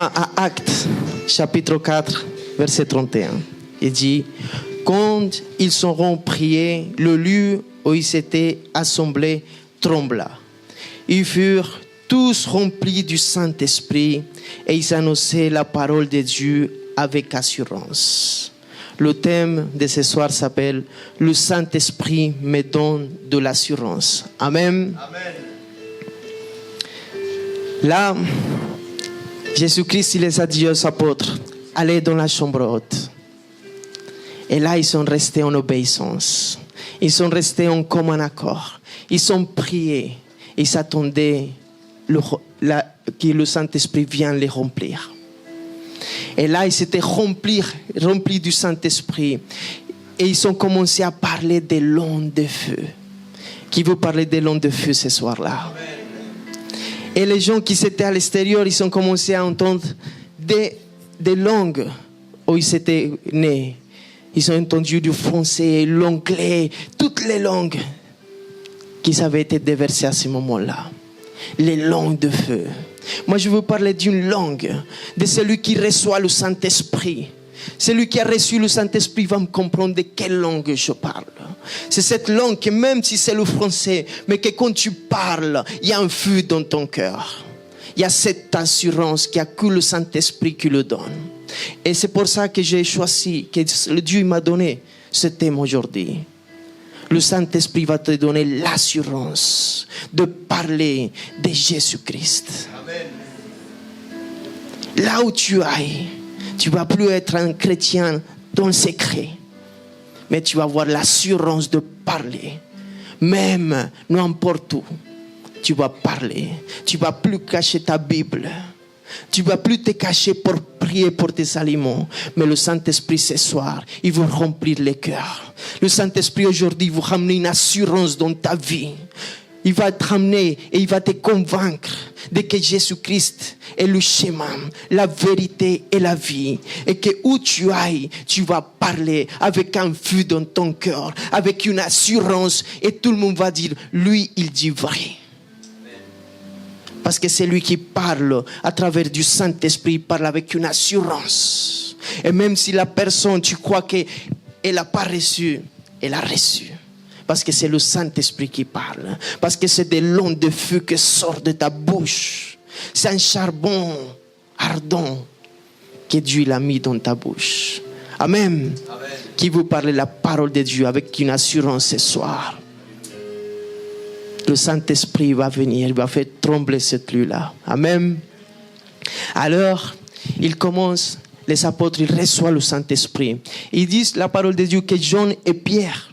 À Actes, chapitre 4, verset 31, il dit, quand ils seront priés, le lieu où ils s'étaient assemblés trembla. Ils furent tous remplis du Saint-Esprit et ils annonçaient la parole de Dieu avec assurance. Le thème de ce soir s'appelle « Le Saint-Esprit me donne de l'assurance ». Amen. Amen. Là, Jésus-Christ, il les a dit aux apôtres, allez dans la chambre haute. Et là, ils sont restés en obéissance. Ils sont restés en commun accord. Ils ont prié. Ils s'attendaient que le Saint-Esprit vienne les remplir. Et là, ils s'étaient remplis du Saint-Esprit. Et ils ont commencé à parler des langues de feu. Qui veut parler des langues de feu ce soir-là? Amen. Et les gens qui étaient à l'extérieur, ils ont commencé à entendre des langues où ils étaient nés. Ils ont entendu du français, l'anglais, toutes les langues qui avaient été déversées à ce moment-là. Les langues de feu. Moi, je veux parler d'une langue, de celui qui reçoit le Saint-Esprit. Celui qui a reçu le Saint-Esprit va me comprendre de quelle langue je parle. C'est cette langue que même si c'est le français, mais que quand tu parles, il y a un feu dans ton cœur. Il y a cette assurance qu'il n'y a que le Saint-Esprit qui le donne. Et c'est pour ça que j'ai choisi, que Dieu m'a donné ce thème aujourd'hui. Le Saint-Esprit va te donner l'assurance de parler de Jésus-Christ. Amen. Là où tu ailles, tu ne vas plus être un chrétien dans le secret. Mais tu vas avoir l'assurance de parler. Même n'importe où, tu vas parler. Tu ne vas plus cacher ta Bible. Tu ne vas plus te cacher pour prier pour tes aliments. Mais le Saint-Esprit ce soir, il veut remplir les cœurs. Le Saint-Esprit aujourd'hui vous ramener une assurance dans ta vie. Il va te ramener et il va te convaincre de que Jésus-Christ est le chemin, la vérité et la vie. Et que où tu ailles, tu vas parler avec un feu dans ton cœur, avec une assurance. Et tout le monde va dire, lui, il dit vrai. Parce que c'est lui qui parle à travers du Saint-Esprit, il parle avec une assurance. Et même si la personne, tu crois qu'elle n'a pas reçu, elle a reçu. Parce que c'est le Saint-Esprit qui parle. Parce que c'est des langues de feu qui sortent de ta bouche. C'est un charbon ardent que Dieu l'a mis dans ta bouche. Amen. Amen. Qui vous parle la parole de Dieu avec une assurance ce soir. Le Saint-Esprit va venir, il va faire trembler cette lieu-là. Amen. Alors, il commence, les apôtres, ils reçoivent le Saint-Esprit. Ils disent la parole de Dieu que Jean et Pierre,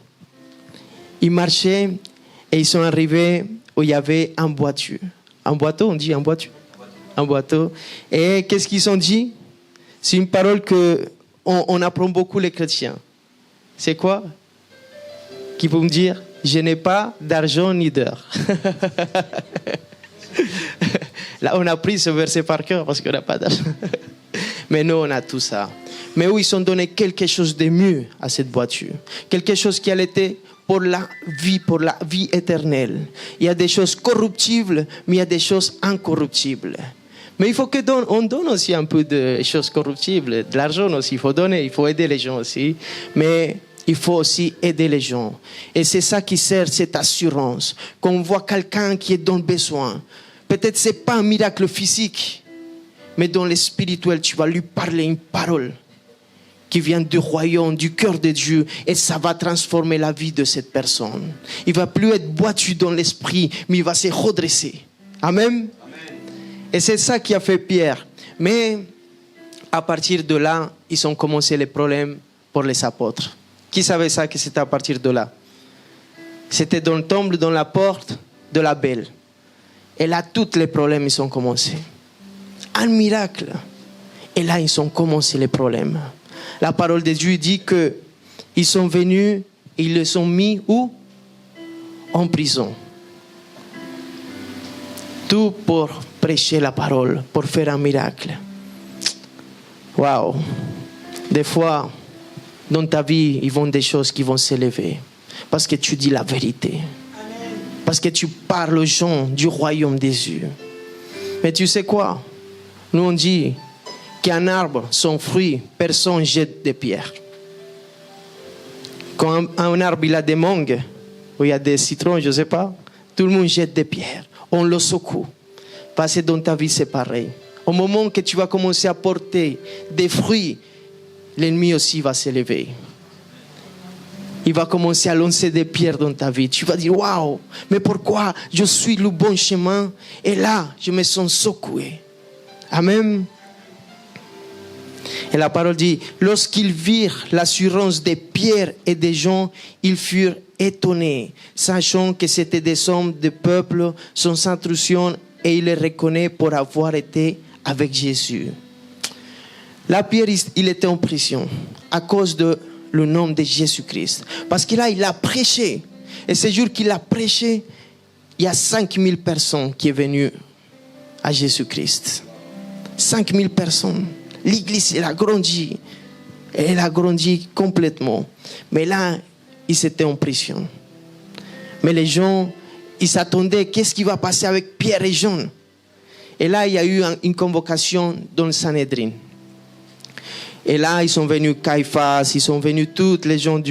ils marchaient et ils sont arrivés où il y avait un boiteux. Un boiteau, on dit un boiteux. Un boiteau. Et qu'est-ce qu'ils ont dit? C'est une parole qu'on apprend beaucoup les chrétiens. C'est quoi? Qui peut me dire? Je n'ai pas d'argent ni d'heure. Là, on a pris ce verset par cœur parce qu'on n'a pas d'argent. Mais nous, on a tout ça. Mais où ils ont donné quelque chose de mieux à cette voiture. Quelque chose qui allait être pour la vie éternelle. Il y a des choses corruptibles, mais il y a des choses incorruptibles. Mais il faut qu'on donne aussi un peu de choses corruptibles. De l'argent aussi, il faut donner, il faut aider les gens aussi. Mais il faut aussi aider les gens. Et c'est ça qui sert cette assurance. Quand on voit quelqu'un qui est dans le besoin, peut-être ce n'est pas un miracle physique, mais dans le spirituel, tu vas lui parler une parole qui vient du royaume, du cœur de Dieu, et ça va transformer la vie de cette personne. Il ne va plus être boiteux dans l'esprit, mais il va se redresser. Amen. Amen. Et c'est ça qui a fait Pierre. Mais à partir de là, ils ont commencé les problèmes pour les apôtres. Qui savait ça, que c'était à partir de là? C'était dans le temple, dans la porte de la Belle. Et là, tous les problèmes, ils ont commencé. Un miracle. Et là, ils ont commencé les problèmes. La parole de Dieu dit qu'ils sont venus, ils les ont mis où? En prison. Tout pour prêcher la parole, pour faire un miracle. Waouh! Des fois, dans ta vie, ils vont des choses qui vont s'élever. Parce que tu dis la vérité. Amen. Parce que tu parles aux gens du royaume des cieux. Mais tu sais quoi? Nous on dit, qu'un arbre, son fruit, personne jette des pierres. Quand un arbre il a des mangues, ou il y a des citrons, je ne sais pas, tout le monde jette des pierres. On le secoue. Parce que dans ta vie, c'est pareil. Au moment que tu vas commencer à porter des fruits, l'ennemi aussi va s'élever. Il va commencer à lancer des pierres dans ta vie. Tu vas dire, waouh, mais pourquoi je suis le bon chemin et là, je me sens secoué. Amen. Et la parole dit, lorsqu'ils virent l'assurance des pierres et des gens, ils furent étonnés, sachant que c'était des hommes de peuple sans intrusion, et ils les reconnaissent pour avoir été avec Jésus. La pierre, il était en prison à cause de le nom de Jésus-Christ. Parce que là, il a prêché. Et ce jour qu'il a prêché, il y a 5000 personnes qui sont venues à Jésus-Christ. 5000 personnes. L'église, elle a grandi. Elle a grandi complètement. Mais là, ils étaient en prison. Mais les gens, ils s'attendaient, qu'est-ce qui va passer avec Pierre et Jean? Et là, il y a eu une convocation dans le Sanhédrin. Et là, ils sont venus Caiphas, ils sont venus tous les gens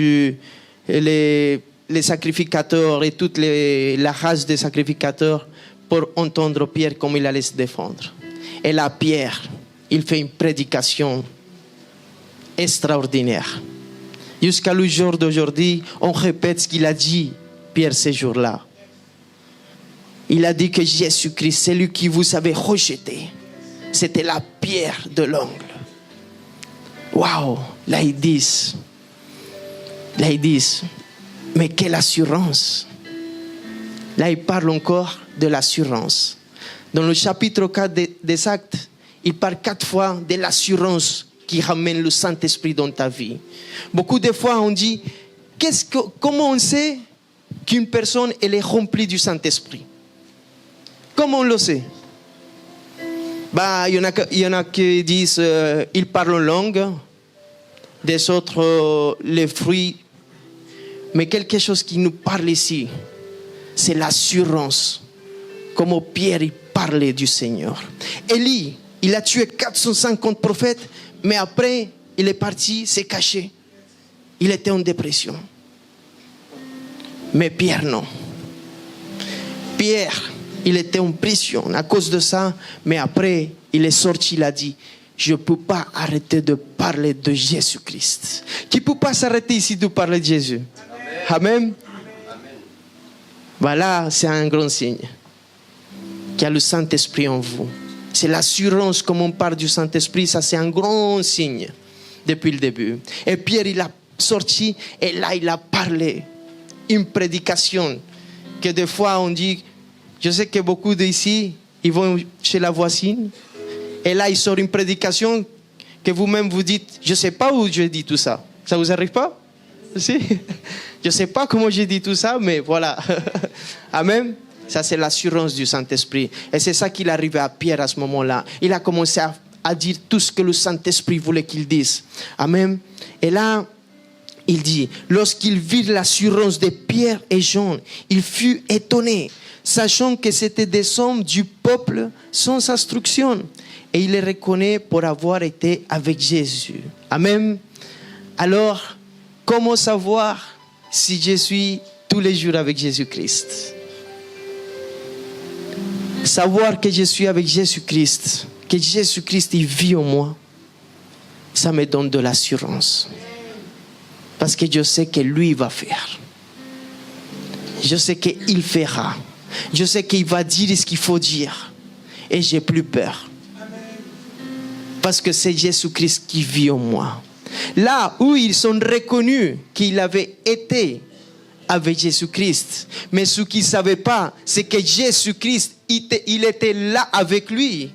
les sacrificateurs et toute la race des sacrificateurs pour entendre Pierre comme il allait se défendre. Et là, Pierre, il fait une prédication extraordinaire. Jusqu'à le jour d'aujourd'hui, on répète ce qu'il a dit, Pierre, ce jour-là. Il a dit que Jésus-Christ, celui qui vous avez rejeté, c'était la pierre de l'angle. Waouh, là ils disent, mais quelle assurance. Là ils parlent encore de l'assurance. Dans le chapitre 4 des Actes, il parle 4 fois de l'assurance qui ramène le Saint-Esprit dans ta vie. Beaucoup de fois on dit, comment on sait qu'une personne elle est remplie du Saint-Esprit? Comment on le sait? Il y en a qui disent ils parlent en langue, des autres les fruits. Mais quelque chose qui nous parle ici, c'est l'assurance. Comme Pierre il parlait du Seigneur. Élie, il a tué 450 prophètes, mais après il est parti, s'est caché. Il était en dépression. Mais Pierre non. Pierre, il était en prison à cause de ça, mais après, il est sorti, il a dit, je ne peux pas arrêter de parler de Jésus-Christ. Qui ne peut pas s'arrêter ici de parler de Jésus? Amen. Amen. Voilà, c'est un grand signe qu'il y a le Saint-Esprit en vous. C'est l'assurance, comme on parle du Saint-Esprit, ça c'est un grand signe depuis le début. Et Pierre, il a sorti, et là, il a parlé. Une prédication que des fois on dit, je sais que beaucoup d'ici, ils vont chez la voisine, et là, il sort une prédication que vous-même vous dites, je ne sais pas où j'ai dit tout ça. Ça vous arrive pas? Si? Je ne sais pas comment j'ai dit tout ça, mais voilà. Amen. Ça, c'est l'assurance du Saint-Esprit. Et c'est ça qu'il arrivait à Pierre à ce moment-là. Il a commencé à dire tout ce que le Saint-Esprit voulait qu'il dise. Amen. Et là, il dit, lorsqu'il vit l'assurance de Pierre et Jean, il fut étonné, sachant que c'était des hommes du peuple sans instruction. Et il les reconnaît pour avoir été avec Jésus. Amen. Alors, comment savoir si je suis tous les jours avec Jésus-Christ? Savoir que je suis avec Jésus-Christ, que Jésus-Christ il vit en moi, ça me donne de l'assurance. Parce que je sais que lui va faire. Je sais qu'il fera. Je sais qu'il va dire ce qu'il faut dire. Et j'ai plus peur. Parce que c'est Jésus-Christ qui vit en moi. Là où ils sont reconnus qu'il avait été avec Jésus-Christ. Mais ce qu'ils ne savaient pas, c'est que Jésus-Christ, il était là avec lui.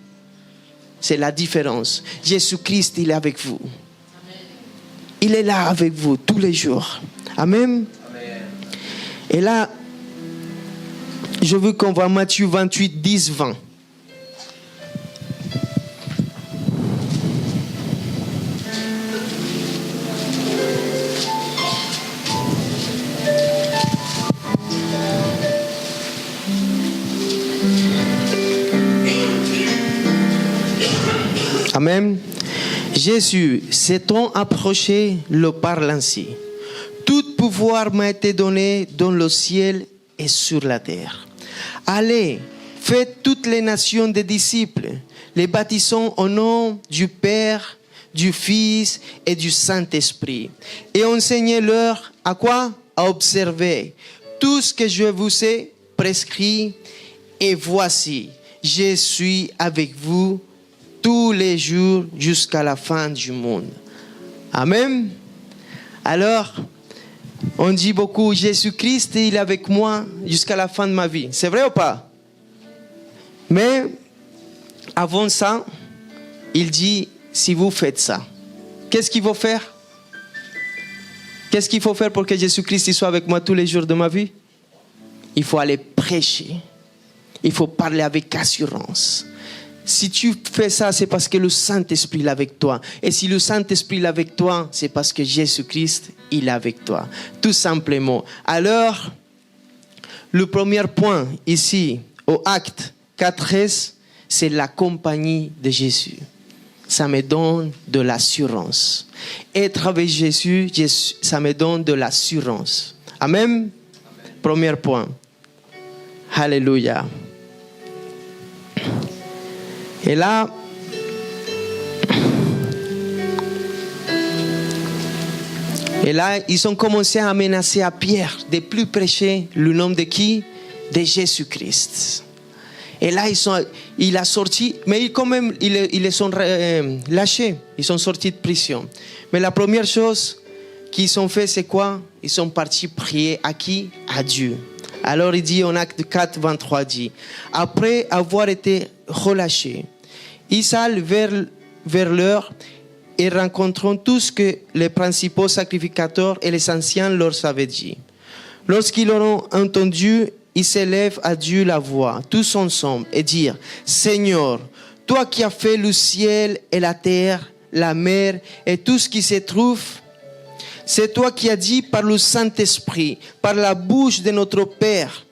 C'est la différence. Jésus-Christ, il est avec vous. Il est là avec vous tous les jours. Amen. Amen. Et là, je veux qu'on voit Matthieu 28, 10, 20. Amen. Jésus s'étant approché, le parle ainsi. Tout pouvoir m'a été donné dans le ciel et sur la terre. Allez, faites toutes les nations des disciples, les baptisons au nom du Père, du Fils et du Saint-Esprit. Et enseignez-leur à quoi? À observer tout ce que je vous ai prescrit. Et voici, je suis avec vous tous les jours jusqu'à la fin du monde. Amen. Alors, on dit beaucoup, Jésus-Christ, il est avec moi jusqu'à la fin de ma vie. C'est vrai ou pas? Mais avant ça, il dit, si vous faites ça, qu'est-ce qu'il faut faire? Qu'est-ce qu'il faut faire pour que Jésus-Christ soit avec moi tous les jours de ma vie? Il faut aller prêcher. Il faut parler avec assurance. Si tu fais ça, c'est parce que le Saint-Esprit est avec toi. Et si le Saint-Esprit est avec toi, c'est parce que Jésus-Christ, il est avec toi. Tout simplement. Alors, le premier point ici, au acte 4:13, c'est la compagnie de Jésus. Ça me donne de l'assurance. Être avec Jésus, ça me donne de l'assurance. Amen. Premier point. Alléluia. Et là, ils ont commencé à menacer à Pierre de plus prêcher le nom de qui? De Jésus-Christ. Et là, il a sorti, mais quand même, ils les sont lâchés. Ils sont sortis de prison. Mais la première chose qu'ils ont fait, c'est quoi? Ils sont partis prier à qui? À Dieu. Alors il dit en acte 4, 23, dit, après avoir été relâchés, ils allent vers l'heure et rencontrant tout ce que les principaux sacrificateurs et les anciens leur avaient dit. Lorsqu'ils l'auront entendu, ils s'élèvent à Dieu la voix, tous ensemble, et dire, Seigneur, toi qui as fait le ciel et la terre, la mer et tout ce qui se trouve, c'est toi qui as dit par le Saint-Esprit, par la bouche de notre Père,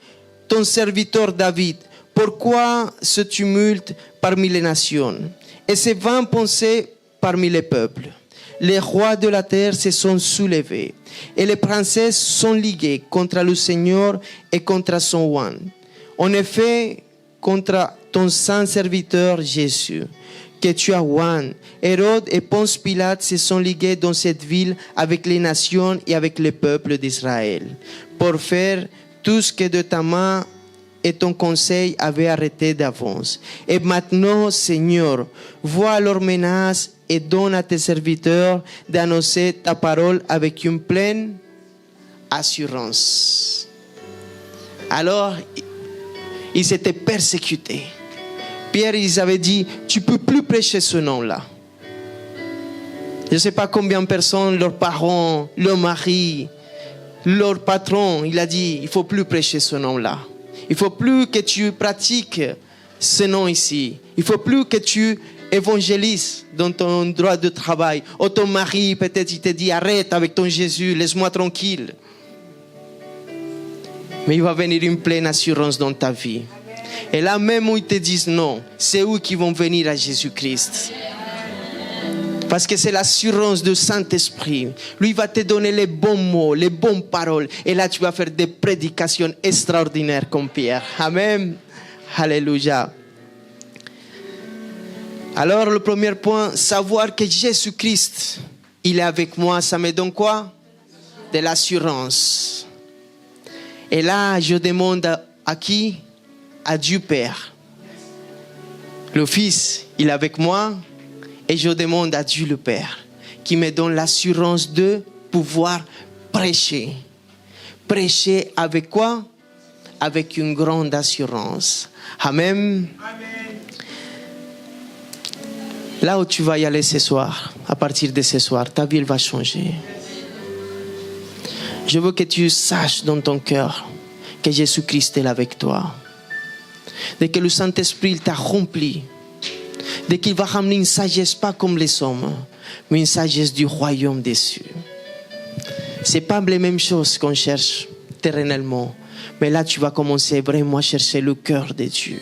ton serviteur David, pourquoi ce tumulte parmi les nations et ces vaines pensées parmi les peuples? Les rois de la terre se sont soulevés et les princesses sont liguées contre le Seigneur et contre son roi. En effet, contre ton saint serviteur Jésus, que tu as oint. Hérode et Ponce Pilate se sont ligués dans cette ville avec les nations et avec le peuple d'Israël pour faire tout ce que de ta main et ton conseil avaient arrêté d'avance. Et maintenant, Seigneur, vois leurs menaces et donne à tes serviteurs d'annoncer ta parole avec une pleine assurance. Alors, ils étaient persécutés. Pierre, ils avaient dit, tu ne peux plus prêcher ce nom-là. Je ne sais pas combien de personnes, leurs parents, leur mari, leur patron, il a dit, il ne faut plus prêcher ce nom-là. Il ne faut plus que tu pratiques ce nom ici. Il ne faut plus que tu évangélises dans ton droit de travail. Ou ton mari, peut-être, il te dit, arrête avec ton Jésus, laisse-moi tranquille. Mais il va venir une pleine assurance dans ta vie. Et là même où ils te disent non, c'est eux qui vont venir à Jésus-Christ. Parce que c'est l'assurance du Saint-Esprit. Lui va te donner les bons mots, les bonnes paroles. Et là tu vas faire des prédications extraordinaires comme Pierre. Amen. Alléluia. Alors le premier point, savoir que Jésus-Christ, il est avec moi, ça me donne quoi? De l'assurance. Et là je demande à qui? À Dieu Père. Le Fils, il est avec moi et je demande à Dieu le Père qui me donne l'assurance de pouvoir prêcher. Prêcher avec quoi? Avec une grande assurance. Amen. Amen. Là où tu vas y aller ce soir, à partir de ce soir, ta vie va changer. Je veux que tu saches dans ton cœur que Jésus-Christ est avec toi. Dès que le Saint-Esprit t'a rempli, dès qu'il va ramener une sagesse pas comme les hommes, mais une sagesse du royaume des cieux. C'est pas les mêmes choses qu'on cherche terrenellement, Mais là, tu vas commencer vraiment à chercher le cœur de Dieu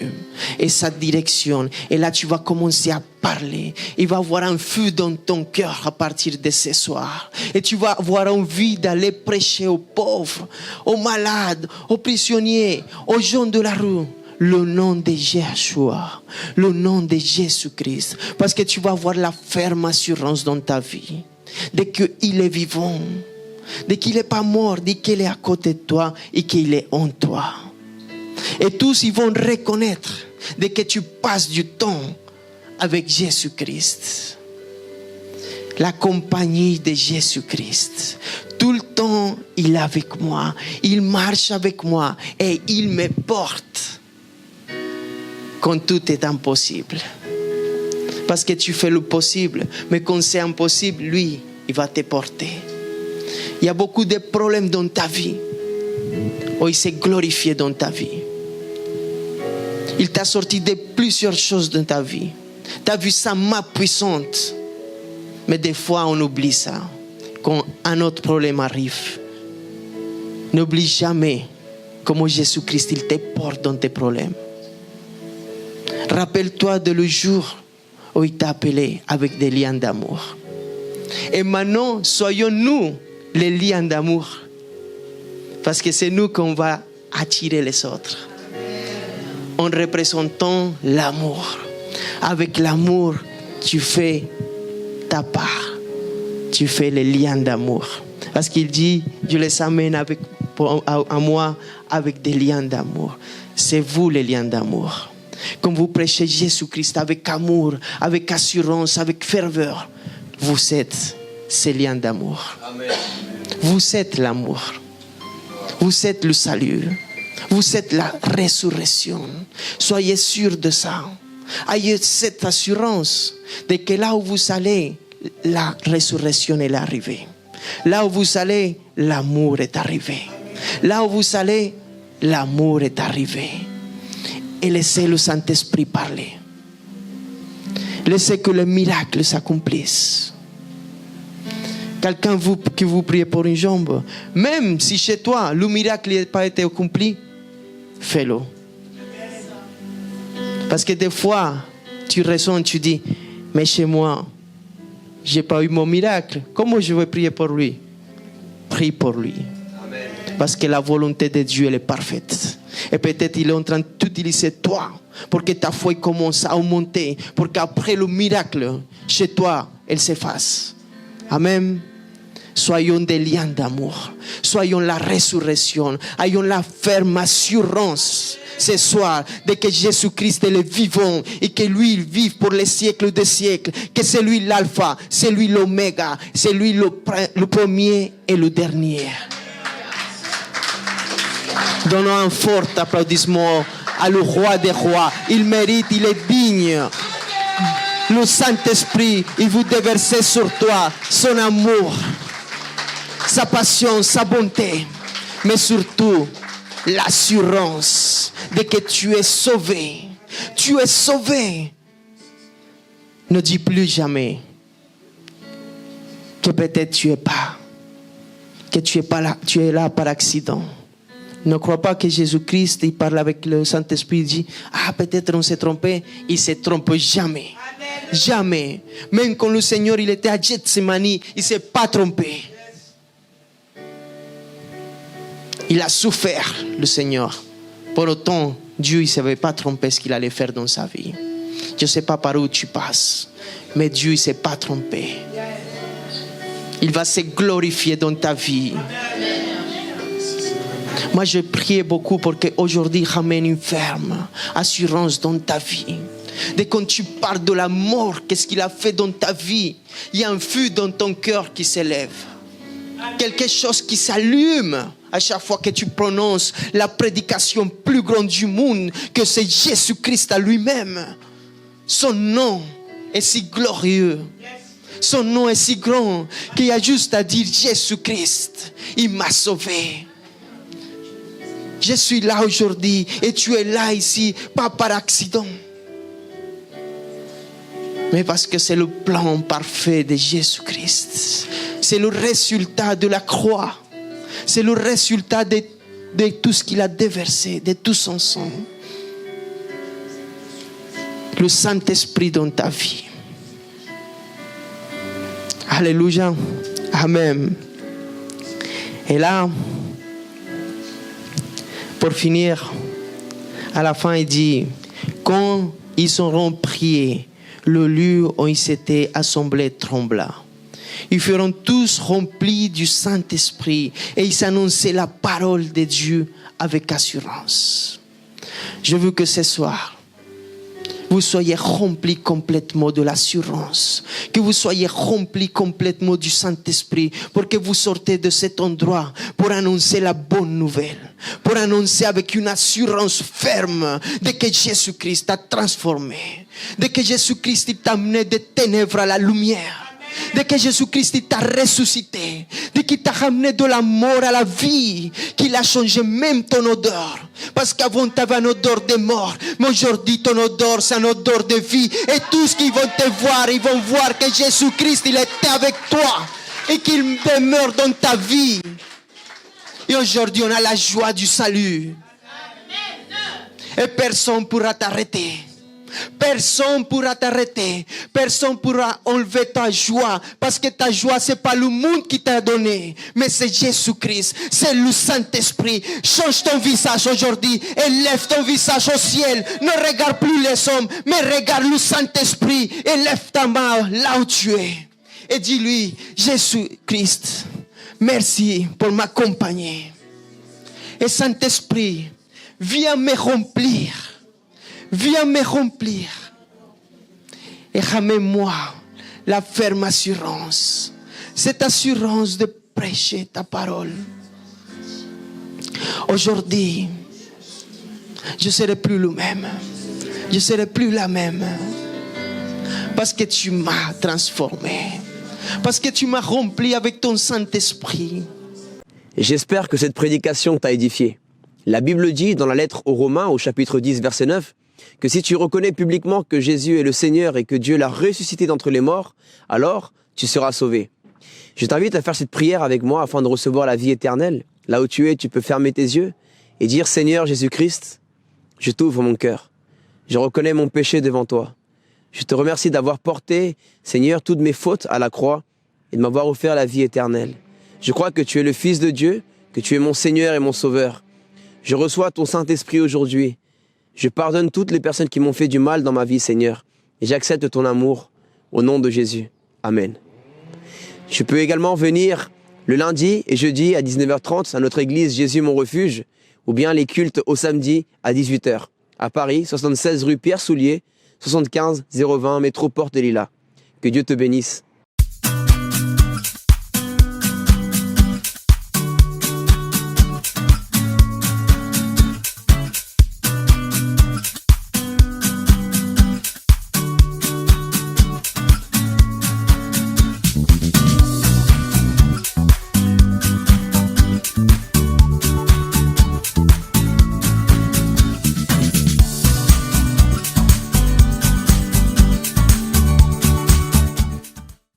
et sa direction. Et là, tu vas commencer à parler. Il va y avoir un feu dans ton cœur à partir de ce soir. Et tu vas avoir envie d'aller prêcher aux pauvres, aux malades, aux prisonniers, aux gens de la rue. Le nom de Yeshua, le nom de Jésus-Christ. Parce que tu vas avoir la ferme assurance dans ta vie de qu'il est vivant, de qu'il n'est pas mort, de qu'il est à côté de toi et qu'il est en toi. Et tous ils vont reconnaître de que tu passes du temps avec Jésus-Christ. La compagnie de Jésus-Christ. Tout le temps, il est avec moi, il marche avec moi et il me porte. Quand tout est impossible. Parce que tu fais le possible. Mais quand c'est impossible, lui, il va te porter. Il y a beaucoup de problèmes dans ta vie. Oh, il s'est glorifié dans ta vie. Il t'a sorti de plusieurs choses dans ta vie. Tu as vu sa main puissante. Mais des fois, on oublie ça. Quand un autre problème arrive. N'oublie jamais comment Jésus-Christ, il te porte dans tes problèmes. Rappelle-toi de le jour où il t'a appelé avec des liens d'amour. Et maintenant, soyons-nous les liens d'amour. Parce que c'est nous qu'on va attirer les autres. En représentant l'amour. Avec l'amour, tu fais ta part. Tu fais les liens d'amour. Parce qu'il dit, je les amène à moi avec des liens d'amour. C'est vous les liens d'amour. Quand vous prêchez Jésus-Christ avec amour, avec assurance, avec ferveur, vous êtes ces liens d'amour. Amen. Vous êtes l'amour. Vous êtes le salut. Vous êtes la résurrection. Soyez sûrs de ça. Ayez cette assurance de que là où vous allez, la résurrection est arrivée. Là où vous allez, l'amour est arrivé. Là où vous allez, l'amour est arrivé. Et laissez le Saint-Esprit parler. Laissez que les miracles s'accomplissent. Quelqu'un qui vous prie pour une jambe, même si chez toi le miracle n'a pas été accompli, fais-le. Parce que des fois, tu raisonnes, tu dis, mais chez moi, je n'ai pas eu mon miracle. Comment je vais prier pour lui? Prie pour lui. Amen. Parce que la volonté de Dieu elle est parfaite. Et peut-être il est en train d'utiliser toi pour que ta foi commence à augmenter, pour qu'après le miracle, chez toi, elle s'efface. Amen. Soyons des liens d'amour. Soyons la résurrection. Ayons la ferme assurance ce soir de que Jésus-Christ est le vivant et que lui il vit pour les siècles des siècles. Que c'est lui l'alpha, c'est lui l'oméga, c'est lui le premier et le dernier. Donnons un fort applaudissement à le roi des rois. Il mérite, il est digne. Le Saint-Esprit, il vous déverser sur toi son amour, sa passion, sa bonté, mais surtout l'assurance de que tu es sauvé. Tu es sauvé. Ne dis plus jamais que peut-être tu es pas là, tu es là par accident. Ne crois pas que Jésus-Christ, il parle avec le Saint-Esprit, il dit, peut-être on s'est trompé. Il ne se trompe jamais. Amen. Jamais. Même quand le Seigneur, il était à Gethsemane, il ne s'est pas trompé. Il a souffert, le Seigneur. Pour autant, Dieu, il ne savait pas tromper ce qu'il allait faire dans sa vie. Je ne sais pas par où tu passes, mais Dieu, il ne s'est pas trompé. Il va se glorifier dans ta vie. Moi, je priais beaucoup pour qu'aujourd'hui ramène une ferme assurance dans ta vie. Dès quand tu parles de la mort, qu'est-ce qu'il a fait dans ta vie? Il y a un feu dans ton cœur qui s'élève. Quelque chose qui s'allume à chaque fois que tu prononces la prédication plus grande du monde, que c'est Jésus-Christ à lui-même. Son nom est si glorieux. Son nom est si grand qu'il y a juste à dire Jésus-Christ, il m'a sauvé. Je suis là aujourd'hui et tu es là ici, pas par accident, mais parce que c'est le plan parfait de Jésus-Christ. C'est le résultat de la croix. C'est le résultat de de tout ce qu'il a déversé, de tout son sang. Le Saint-Esprit dans ta vie. Alléluia. Amen. Et là, pour finir, à la fin, il dit, quand ils auront prié, le lieu où ils s'étaient assemblés trembla. Ils furent tous remplis du Saint-Esprit et ils annonçaient la parole de Dieu avec assurance. Je veux que ce soir, vous soyez remplis complètement de l'assurance, que vous soyez remplis complètement du Saint-Esprit pour que vous sortez de cet endroit pour annoncer la bonne nouvelle, pour annoncer avec une assurance ferme de que Jésus-Christ t'a transformé, de que Jésus-Christ t'a amené des ténèbres à la lumière, de que Jésus-Christ t'a ressuscité, de qu'il t'a ramené de la mort à la vie, qu'il a changé même ton odeur. Parce qu'avant tu avais un odeur de mort, mais aujourd'hui ton odeur c'est un odeur de vie. Et tous qui vont te voir, ils vont voir que Jésus-Christ il était avec toi et qu'il demeure dans ta vie. Et aujourd'hui on a la joie du salut. Et personne ne pourra t'arrêter. Personne ne pourra t'arrêter. Personne ne pourra enlever ta joie. Parce que ta joie, ce n'est pas le monde qui t'a donné. Mais c'est Jésus-Christ. C'est le Saint-Esprit. Change ton visage aujourd'hui. Et lève ton visage au ciel. Ne regarde plus les hommes. Mais regarde le Saint-Esprit. Et lève ta main là où tu es. Et dis-lui, Jésus-Christ, merci pour m'accompagner. Et Saint-Esprit, viens me remplir. Viens me remplir et ramène-moi la ferme assurance, cette assurance de prêcher ta parole. Aujourd'hui, je ne serai plus le même, je ne serai plus la même, parce que tu m'as transformé, parce que tu m'as rempli avec ton Saint-Esprit. J'espère que cette prédication t'a édifié. La Bible dit dans la lettre aux Romains, au chapitre 10, verset 9, que si tu reconnais publiquement que Jésus est le Seigneur et que Dieu l'a ressuscité d'entre les morts, alors tu seras sauvé. Je t'invite à faire cette prière avec moi afin de recevoir la vie éternelle. Là où tu es, tu peux fermer tes yeux et dire « Seigneur Jésus-Christ, je t'ouvre mon cœur. Je reconnais mon péché devant toi. Je te remercie d'avoir porté, Seigneur, toutes mes fautes à la croix et de m'avoir offert la vie éternelle. Je crois que tu es le Fils de Dieu, que tu es mon Seigneur et mon Sauveur. Je reçois ton Saint-Esprit aujourd'hui. Je pardonne toutes les personnes qui m'ont fait du mal dans ma vie, Seigneur. Et j'accepte ton amour au nom de Jésus. Amen. Je peux également venir le lundi et jeudi à 19h30 à notre église Jésus mon refuge, ou bien les cultes au samedi à 18h. À Paris, 76 rue Pierre Soulier, 75 020 métro Porte des Lilas. Que Dieu te bénisse.